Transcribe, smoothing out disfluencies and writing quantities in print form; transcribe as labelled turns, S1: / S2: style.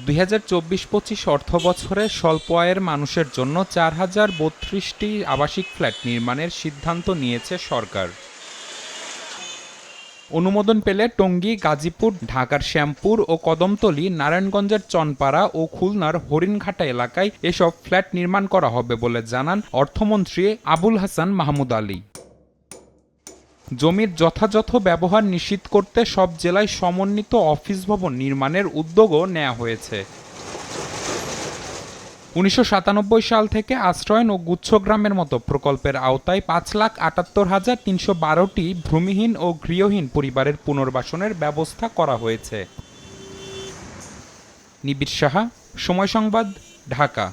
S1: ২০২৪-২৫ অর্থবছরে স্বল্প আয়ের মানুষের জন্য ৪,০৩২টি আবাসিক ফ্ল্যাট নির্মাণের সিদ্ধান্ত নিয়েছে সরকার। অনুমোদন পেলে টঙ্গী, গাজীপুর, ঢাকার শ্যামপুর ও কদমতলী, নারায়ণগঞ্জের চনপাড়া ও খুলনার হরিণঘাটা এলাকায় এসব ফ্ল্যাট নির্মাণ করা হবে বলে জানান অর্থমন্ত্রী আবুল হাসান মাহমুদ আলী। জমির যথাযথ ব্যবহার নিশ্চিত করতে সব জেলায় সমন্বিত অফিস ভবন নির্মাণের উদ্যোগও নেওয়া হয়েছে। ১৯৯৭ সাল থেকে আশ্রয়ন ও গুচ্ছগ্রামের মতো প্রকল্পের আওতায় ৫,৭৮,৩১২টি ভূমিহীন ও গৃহহীন পরিবারের পুনর্বাসনের ব্যবস্থা করা হয়েছে। নিবিড় সাহা, সময় সংবাদ, ঢাকা।